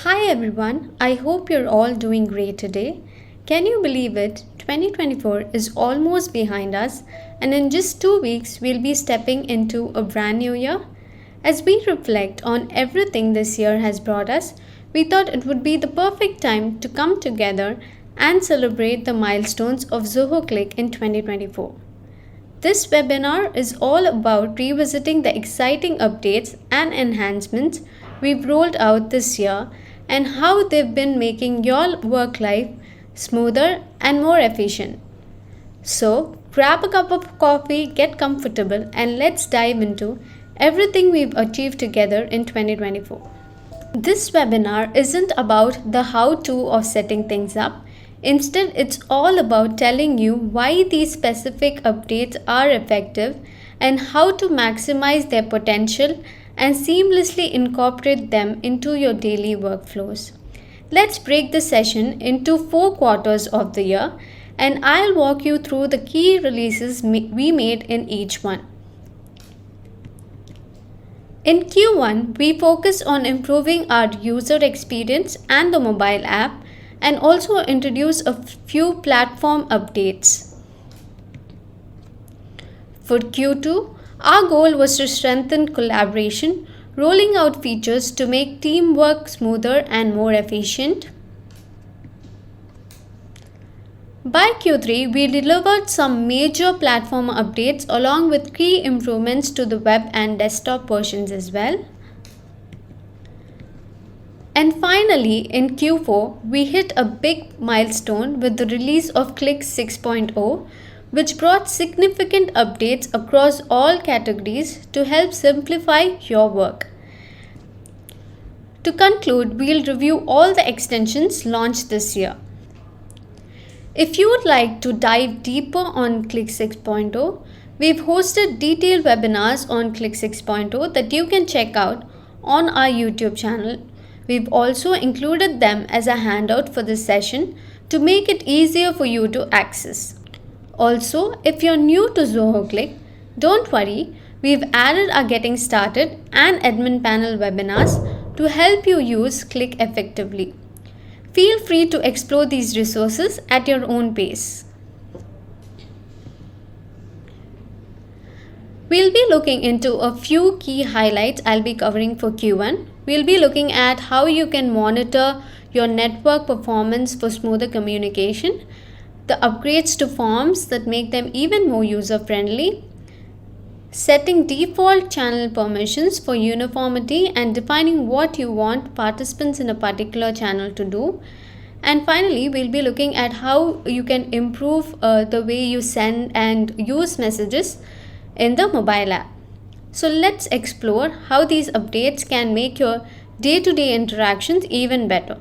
Hi everyone, I hope you're all doing great today. Can you believe it? 2024 is almost behind us, and in just 2 weeks, we'll be stepping into a brand new year. As we reflect on everything this year has brought us, we thought it would be the perfect time to come together and celebrate the milestones of Zoho Cliq in 2024. This webinar is all about revisiting the exciting updates and enhancements we've rolled out this year and how they've been making your work life smoother and more efficient. So, grab a cup of coffee, get comfortable, and let's dive into everything we've achieved together in 2024. This webinar isn't about the how to of setting things up. Instead, it's all about telling you why these specific updates are effective and how to maximize their potential and seamlessly incorporate them into your daily workflows. Let's break the session into 4 quarters of the year, and I'll walk you through the key releases we made in each one. In Q1, we focused on improving our user experience and the mobile app and also introduced a few platform updates. For Q2, our goal was to strengthen collaboration, rolling out features to make teamwork smoother and more efficient. By Q3, we delivered some major platform updates along with key improvements to the web and desktop versions as well. And finally, in Q4, we hit a big milestone with the release of Cliq 6.0, which brought significant updates across all categories to help simplify your work. To conclude, we'll review all the extensions launched this year. If you would like to dive deeper on Cliq 6.0, we've hosted detailed webinars on Cliq 6.0 that you can check out on our YouTube channel. We've also included them as a handout for this session to make it easier for you to access. Also, if you're new to Zoho Cliq, don't worry, we've added our Getting Started and Admin Panel webinars to help you use Cliq effectively. Feel free to explore these resources at your own pace. We'll be looking into a few key highlights I'll be covering for Q1. We'll be looking at how you can monitor your network performance for smoother communication, the upgrades to forms that make them even more user-friendly, setting default channel permissions for uniformity and defining what you want participants in a particular channel to do. And finally, we'll be looking at how you can improve the way you send and use messages in the mobile app. So let's explore how these updates can make your day-to-day interactions even better.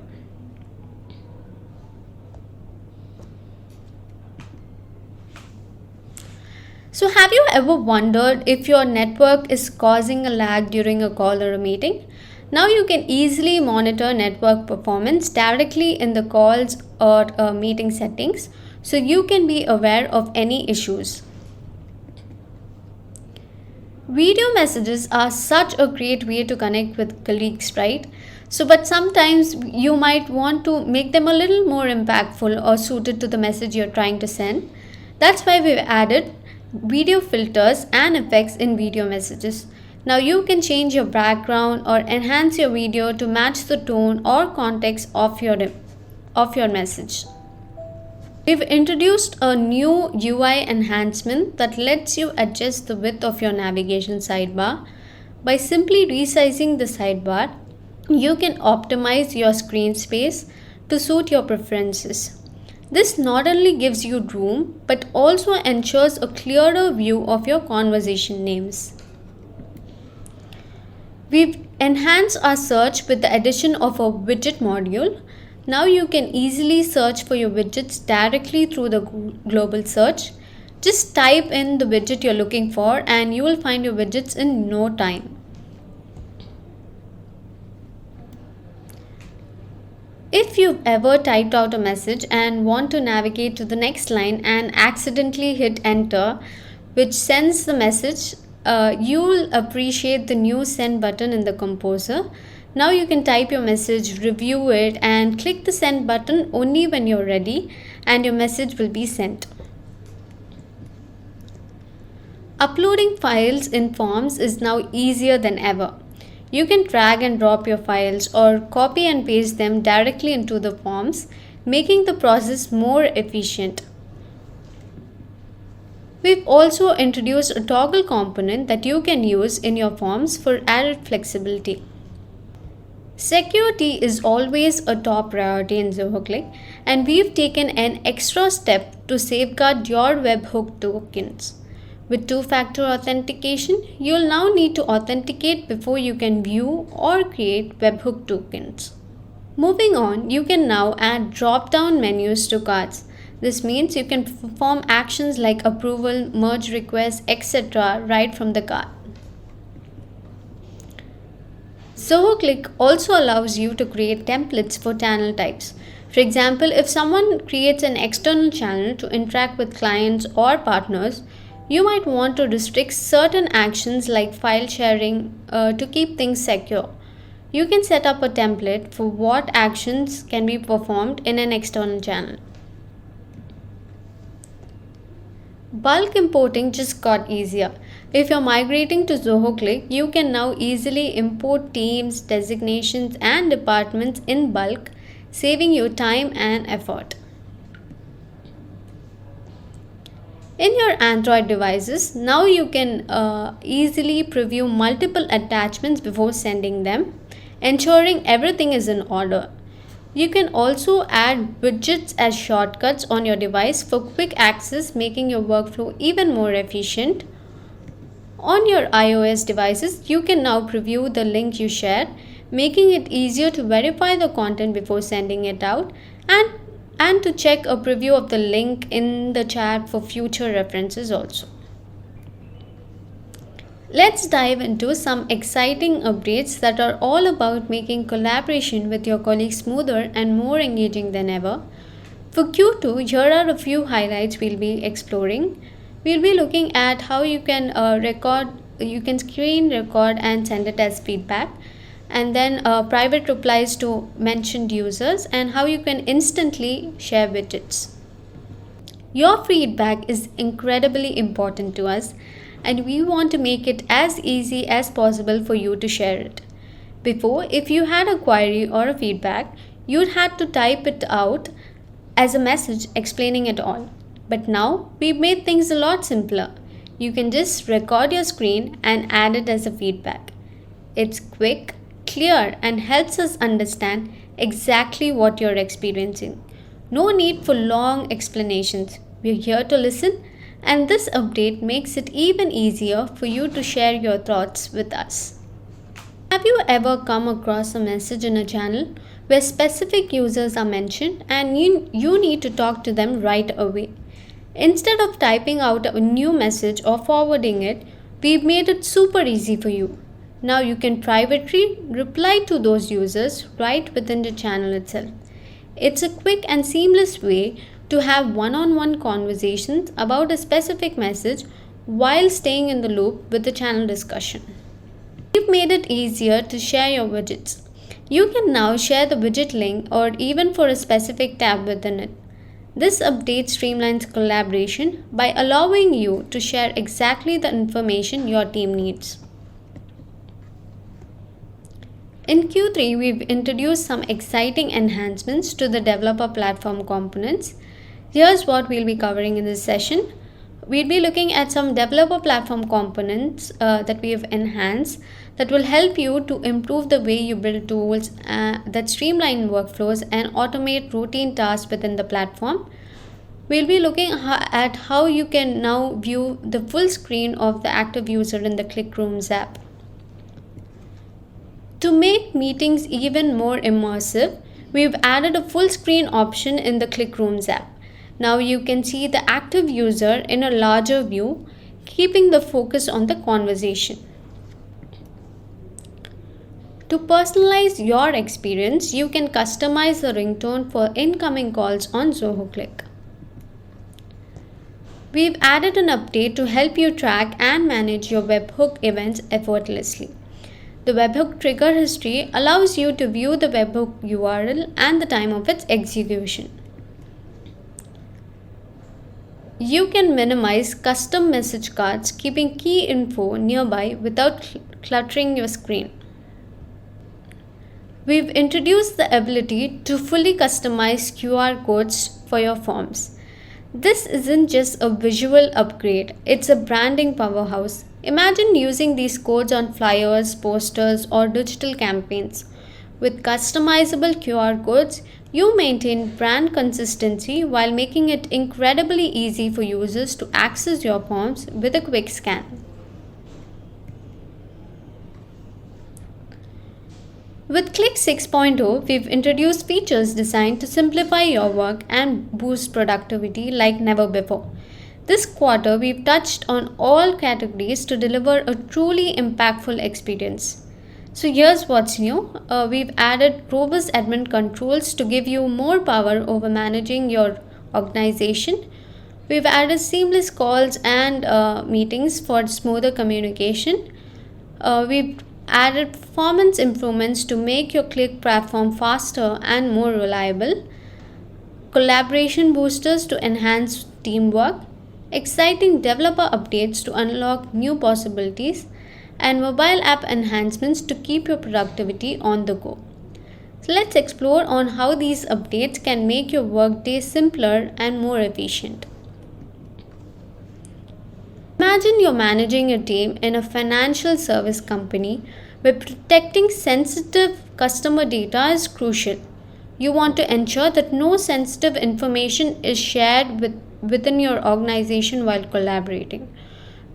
So have you ever wondered if your network is causing a lag during a call or a meeting? Now you can easily monitor network performance directly in the calls or meeting settings, so you can be aware of any issues. Video messages are such a great way to connect with colleagues, right? But sometimes you might want to make them a little more impactful or suited to the message you're trying to send. That's why we've added video filters and effects in video messages. Now you can change your background or enhance your video to match the tone or context of your message. We've introduced a new UI enhancement that lets you adjust the width of your navigation sidebar. By simply resizing the sidebar, you can optimize your screen space to suit your preferences. This not only gives you room, but also ensures a clearer view of your conversation names. We've enhanced our search with the addition of a widget module. Now you can easily search for your widgets directly through the global search. Just type in the widget you're looking for and you will find your widgets in no time. If you've ever typed out a message and want to navigate to the next line and accidentally hit enter, which sends the message, you'll appreciate the new send button in the composer. Now you can type your message, review it, and click the send button only when you're ready, and your message will be sent. Uploading files in forms is now easier than ever. You can drag and drop your files or copy and paste them directly into the forms, making the process more efficient. We've also introduced a toggle component that you can use in your forms for added flexibility. Security is always a top priority in Zoho Cliq, and we've taken an extra step to safeguard your webhook tokens. With two-factor authentication, you'll now need to authenticate before you can view or create webhook tokens. Moving on, you can now add drop-down menus to cards. This means you can perform actions like approval, merge requests, etc. right from the card. Zoho Cliq also allows you to create templates for channel types. For example, if someone creates an external channel to interact with clients or partners, you might want to restrict certain actions like file sharing to keep things secure. You can set up a template for what actions can be performed in an external channel. Bulk importing just got easier. If you're migrating to Zoho Cliq, you can now easily import teams, designations, and departments in bulk, saving you time and effort. In your Android devices, now you can easily preview multiple attachments before sending them, ensuring everything is in order. You can also add widgets as shortcuts on your device for quick access, making your workflow even more efficient. On your iOS devices, you can now preview the link you share, making it easier to verify the content before sending it out and to check a preview of the link in the chat for future references also. Let's dive into some exciting updates that are all about making collaboration with your colleagues smoother and more engaging than ever. For Q2, here are a few highlights we'll be exploring. We'll be looking at how you can screen record and send it as feedback, and then private replies to mentioned users, and how you can instantly share widgets. Your feedback is incredibly important to us, and we want to make it as easy as possible for you to share it. Before, if you had a query or a feedback, you'd had to type it out as a message explaining it all. But now, we've made things a lot simpler. You can just record your screen and add it as a feedback. It's quick, clear, and helps us understand exactly what you're experiencing. No need for long explanations. We're here to listen, and this update makes it even easier for you to share your thoughts with us. Have you ever come across a message in a channel where specific users are mentioned and you need to talk to them right away? Instead of typing out a new message or forwarding it, we've made it super easy for you. Now you can privately reply to those users right within the channel itself. It's a quick and seamless way to have one-on-one conversations about a specific message while staying in the loop with the channel discussion. We've made it easier to share your widgets. You can now share the widget link or even for a specific tab within it. This update streamlines collaboration by allowing you to share exactly the information your team needs. In Q3, we've introduced some exciting enhancements to the developer platform components. Here's what we'll be covering in this session. We'll be looking at some developer platform components that we have enhanced that will help you to improve the way you build tools that streamline workflows and automate routine tasks within the platform. We'll be looking at how you can now view the full screen of the active user in the Cliq Rooms app. To make meetings even more immersive, we've added a full screen option in the Cliq Rooms app. Now you can see the active user in a larger view, keeping the focus on the conversation. To personalize your experience, you can customize the ringtone for incoming calls on Zoho Cliq. We've added an update to help you track and manage your webhook events effortlessly. The webhook trigger history allows you to view the webhook URL and the time of its execution. You can minimize custom message cards, keeping key info nearby without cluttering your screen. We've introduced the ability to fully customize QR codes for your forms. This isn't just a visual upgrade, it's a branding powerhouse. Imagine using these codes on flyers, posters, or digital campaigns. With customizable QR codes, you maintain brand consistency while making it incredibly easy for users to access your forms with a quick scan. With Cliq 6.0, we've introduced features designed to simplify your work and boost productivity like never before. This quarter, we've touched on all categories to deliver a truly impactful experience. So here's what's new. We've added robust admin controls to give you more power over managing your organization. We've added seamless calls and meetings for smoother communication. We've added performance improvements to make your Cliq platform faster and more reliable, collaboration boosters to enhance teamwork, exciting developer updates to unlock new possibilities, and mobile app enhancements to keep your productivity on the go. So let's explore on how these updates can make your workday simpler and more efficient. Imagine you're managing a team in a financial service company where protecting sensitive customer data is crucial. You want to ensure that no sensitive information is shared within your organization while collaborating.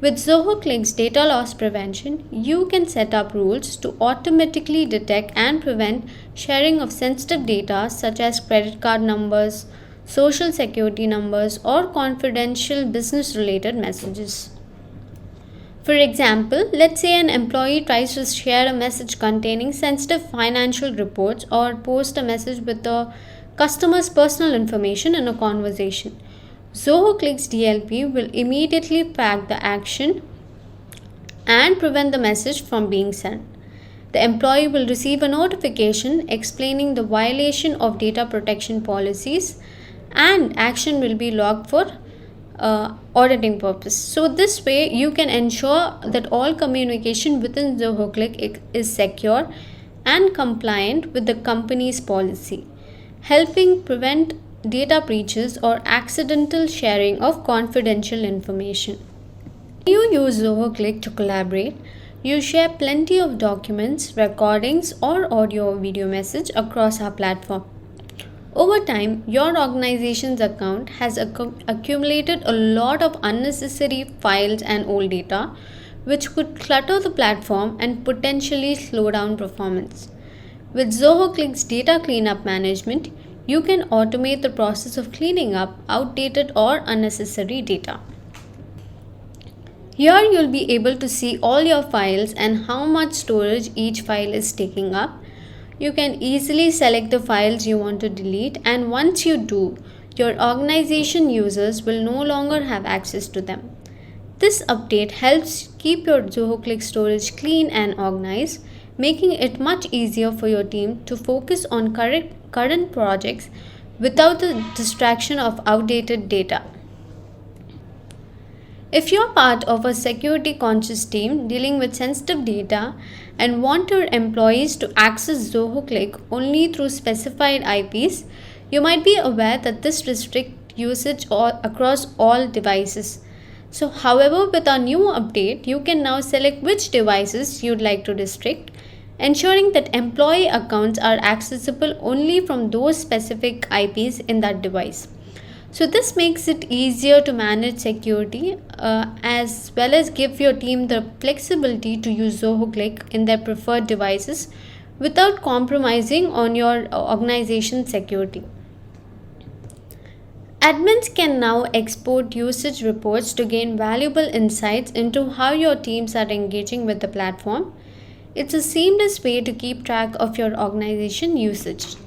With Zoho Cliq's data loss prevention, you can set up rules to automatically detect and prevent sharing of sensitive data such as credit card numbers, social security numbers, or confidential business related messages. For example, let's say an employee tries to share a message containing sensitive financial reports or post a message with the customer's personal information in a conversation. Zoho Cliq's DLP will immediately flag the action and prevent the message from being sent. The employee will receive a notification explaining the violation of data protection policies, and action will be logged for auditing purpose. So this way you can ensure that all communication within Zoho Cliq is secure and compliant with the company's policy, helping prevent data breaches or accidental sharing of confidential information. When you use Zoho Cliq to collaborate, you share plenty of documents, recordings, or audio or video message across our platform. Over time, your organization's account has accumulated a lot of unnecessary files and old data, which could clutter the platform and potentially slow down performance. With Zoho Cliq's data cleanup management, you can automate the process of cleaning up outdated or unnecessary data. Here you'll be able to see all your files and how much storage each file is taking up. You can easily select the files you want to delete, and once you do, your organization users will no longer have access to them. This update helps keep your Zoho Cliq storage clean and organized, making it much easier for your team to focus on current projects without the distraction of outdated data. If you're part of a security conscious team dealing with sensitive data and want your employees to access Zoho Cliq only through specified IPs, you might be aware that this restricts usage across all devices. So, however, with our new update, you can now select which devices you'd like to restrict, ensuring that employee accounts are accessible only from those specific IPs in that device. So this makes it easier to manage security as well as give your team the flexibility to use Zoho Cliq in their preferred devices without compromising on your organization's security. Admins can now export usage reports to gain valuable insights into how your teams are engaging with the platform. It's a seamless way to keep track of your organization usage.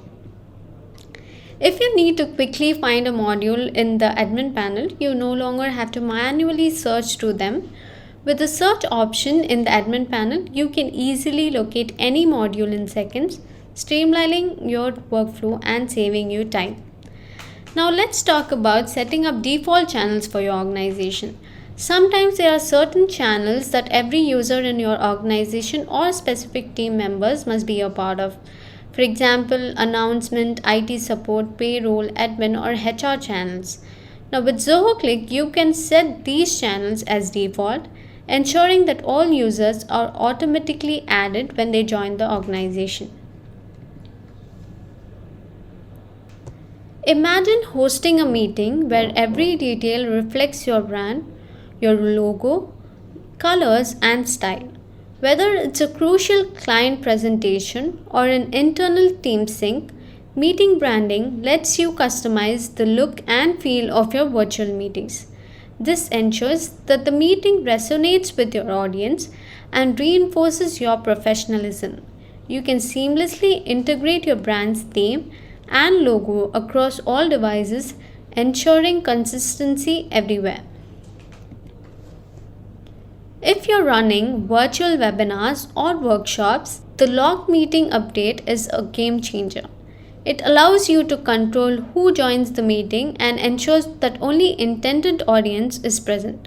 If you need to quickly find a module in the admin panel, you no longer have to manually search through them. With the search option in the admin panel, you can easily locate any module in seconds, streamlining your workflow and saving you time. Now let's talk about setting up default channels for your organization. Sometimes there are certain channels that every user in your organization or specific team members must be a part of. For example, announcement, IT support, payroll, admin, or HR channels. Now with Zoho Cliq, you can set these channels as default, ensuring that all users are automatically added when they join the organization. Imagine hosting a meeting where every detail reflects your brand, your logo, colors, and style. Whether it's a crucial client presentation or an internal team sync, meeting branding lets you customize the look and feel of your virtual meetings. This ensures that the meeting resonates with your audience and reinforces your professionalism. You can seamlessly integrate your brand's theme and logo across all devices, ensuring consistency everywhere. If you're running virtual webinars or workshops, the log meeting update is a game changer. It allows you to control who joins the meeting and ensures that only intended audience is present.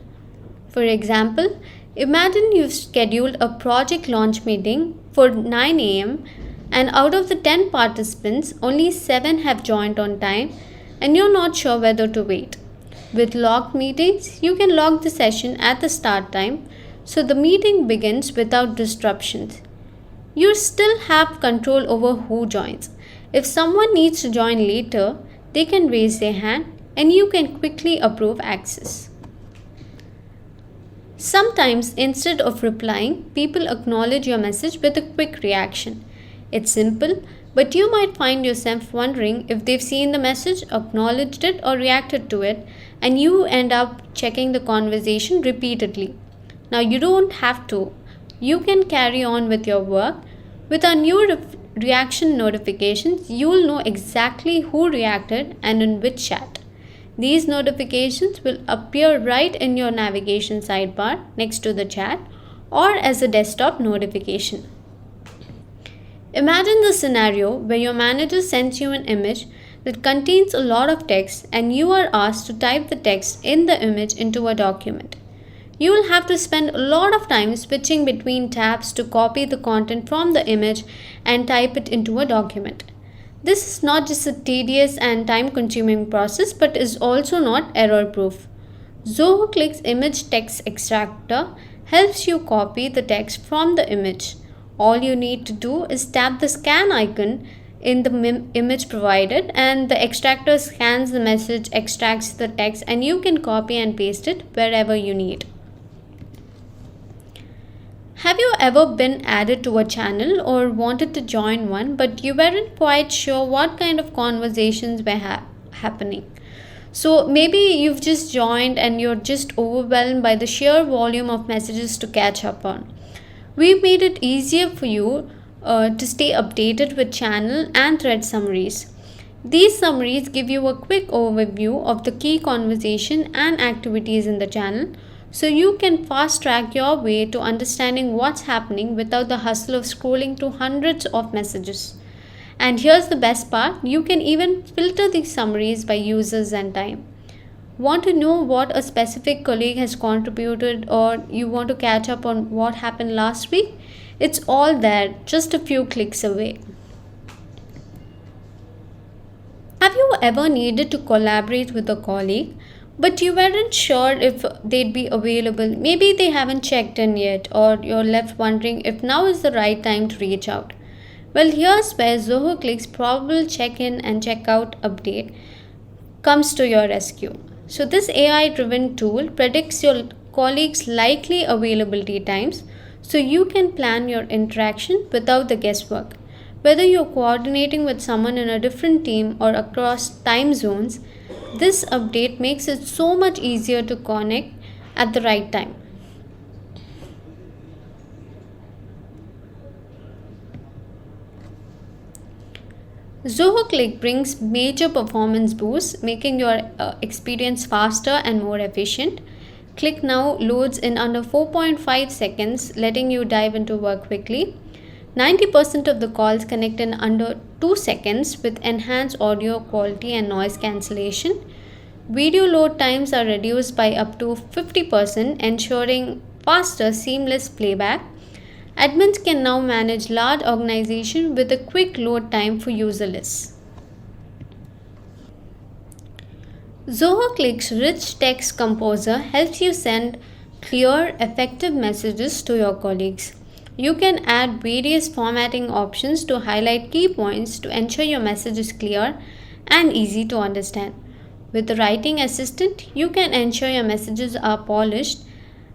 For example, imagine you've scheduled a project launch meeting for 9 am and out of the 10 participants, only 7 have joined on time and you're not sure whether to wait. With logged meetings, you can log the session at the start time so the meeting begins without disruptions. You still have control over who joins. If someone needs to join later, they can raise their hand and you can quickly approve access. Sometimes, instead of replying, people acknowledge your message with a quick reaction. It's simple, but you might find yourself wondering if they've seen the message, acknowledged it, or reacted to it, and you end up checking the conversation repeatedly. Now, you don't have to. You can carry on with your work. With our new reaction notifications, you will know exactly who reacted and in which chat. These notifications will appear right in your navigation sidebar next to the chat or as a desktop notification. Imagine the scenario where your manager sends you an image that contains a lot of text and you are asked to type the text in the image into a document. You will have to spend a lot of time switching between tabs to copy the content from the image and type it into a document. This is not just a tedious and time-consuming process but is also not error-proof. Zoho Cliq's image text extractor helps you copy the text from the image. All you need to do is tap the scan icon in the image provided and the extractor scans the message, extracts the text, and you can copy and paste it wherever you need. Have you ever been added to a channel or wanted to join one but you weren't quite sure what kind of conversations were happening? So maybe you've just joined and you're just overwhelmed by the sheer volume of messages to catch up on. We've made it easier for you to stay updated with channel and thread summaries. These summaries give you a quick overview of the key conversation and activities in the channel, so you can fast track your way to understanding what's happening without the hustle of scrolling through hundreds of messages. And here's the best part, you can even filter these summaries by users and time. Want to know what a specific colleague has contributed or you want to catch up on what happened last week? It's all there, just a few clicks away. Have you ever needed to collaborate with a colleague, but you weren't sure if they'd be available? Maybe they haven't checked in yet, or you're left wondering if now is the right time to reach out. Well, here's where Zoho Cliq's probable check-in and check-out update comes to your rescue. So this AI-driven tool predicts your colleagues' likely availability times so you can plan your interaction without the guesswork. Whether you're coordinating with someone in a different team or across time zones, this update makes it so much easier to connect at the right time. Zoho Cliq brings major performance boosts, making your experience faster and more efficient. Cliq now loads in under 4.5 seconds, letting you dive into work quickly. 90% of the calls connect in under 2 seconds with enhanced audio quality and noise cancellation. Video load times are reduced by up to 50%, ensuring faster, seamless playback. Admins can now manage large organizations with a quick load time for user lists. Zoho Cliq's rich text composer helps you send clear, effective messages to your colleagues. You can add various formatting options to highlight key points to ensure your message is clear and easy to understand. With the writing assistant, you can ensure your messages are polished,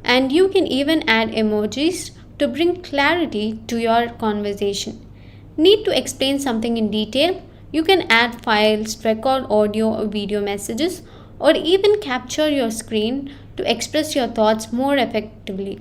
and you can even add emojis to bring clarity to your conversation. Need to explain something in detail? You can add files, record audio or video messages, or even capture your screen to express your thoughts more effectively.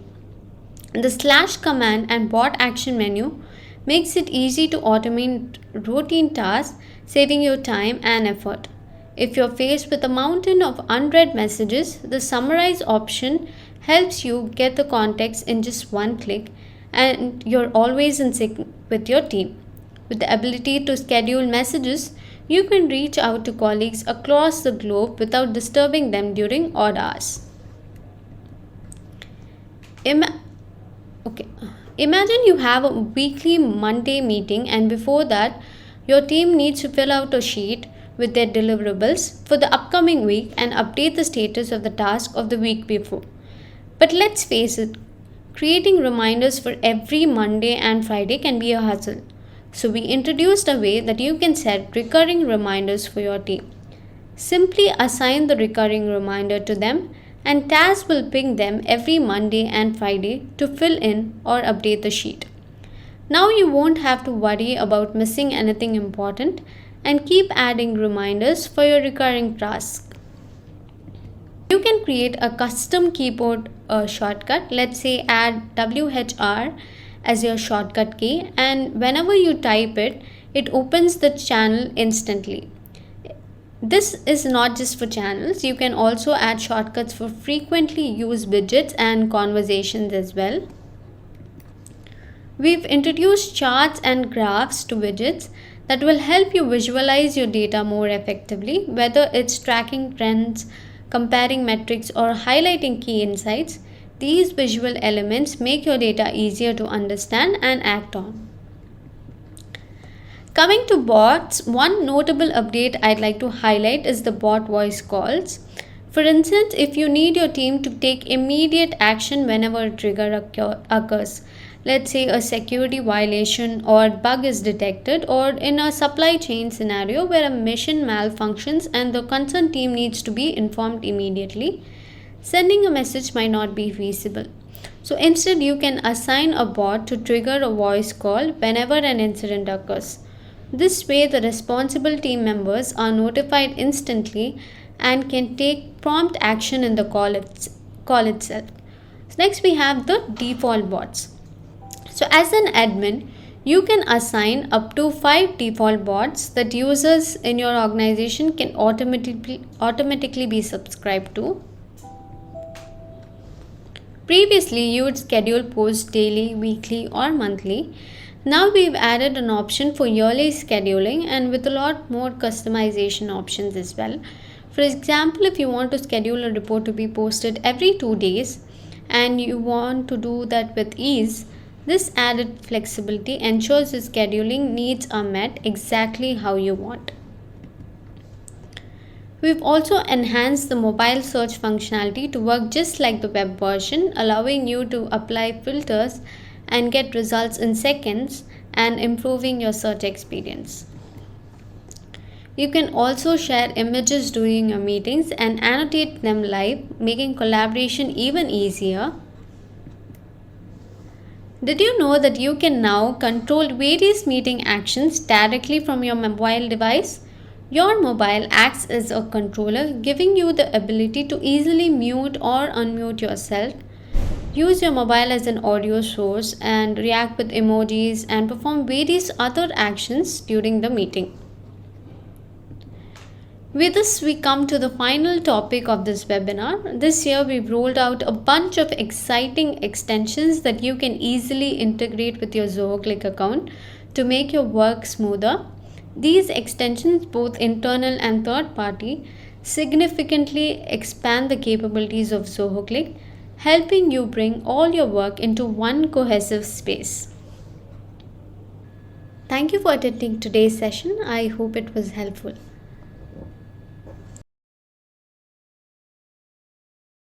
The slash command and bot action menu makes it easy to automate routine tasks, saving you time and effort. If you're faced with a mountain of unread messages, the summarize option helps you get the context in just one click, and you're always in sync with your team. With the ability to schedule messages, you can reach out to colleagues across the globe without disturbing them during odd hours. Imagine you have a weekly Monday meeting, and before that, your team needs to fill out a sheet with their deliverables for the upcoming week and update the status of the task of the week before. But let's face it, creating reminders for every Monday and Friday can be a hassle. So we introduced a way that you can set recurring reminders for your team. Simply assign the recurring reminder to them, and tasks will ping them every Monday and Friday to fill in or update the sheet. Now you won't have to worry about missing anything important and keep adding reminders for your recurring tasks. You can create a custom keyboard shortcut. Let's say add WHR as your shortcut key, and whenever you type it, it opens the channel instantly. This is not just for channels, you can also add shortcuts for frequently used widgets and conversations as well. We've introduced charts and graphs to widgets that will help you visualize your data more effectively, whether it's tracking trends, comparing metrics, or highlighting key insights. These visual elements make your data easier to understand and act on. Coming to bots, one notable update I'd like to highlight is the bot voice calls. For instance, if you need your team to take immediate action whenever a trigger occurs, let's say a security violation or bug is detected, or in a supply chain scenario where a machine malfunctions and the concerned team needs to be informed immediately, sending a message might not be feasible. So instead, you can assign a bot to trigger a voice call whenever an incident occurs. This way, the responsible team members are notified instantly and can take prompt action in the call itself. So next, we have the default bots. So as an admin, you can assign up to 5 default bots that users in your organization can automatically be subscribed to. Previously, you would schedule posts daily, weekly, or monthly. Now we've added an option for yearly scheduling and with a lot more customization options as well. For example, if you want to schedule a report to be posted every 2 days and you want to do that with ease, this added flexibility ensures the scheduling needs are met exactly how you want. We've also enhanced the mobile search functionality to work just like the web version, allowing you to apply filters and get results in seconds and improving your search experience. You can also share images during your meetings and annotate them live, making collaboration even easier. Did you know that you can now control various meeting actions directly from your mobile device? Your mobile acts as a controller, giving you the ability to easily mute or unmute yourself. Use your mobile as an audio source and react with emojis and perform various other actions during the meeting. With this, we come to the final topic of this webinar. This year, we've rolled out a bunch of exciting extensions that you can easily integrate with your Zoho Cliq account to make your work smoother. These extensions, both internal and third party, significantly expand the capabilities of Zoho Cliq, helping you bring all your work into one cohesive space. Thank you for attending today's session. I hope it was helpful.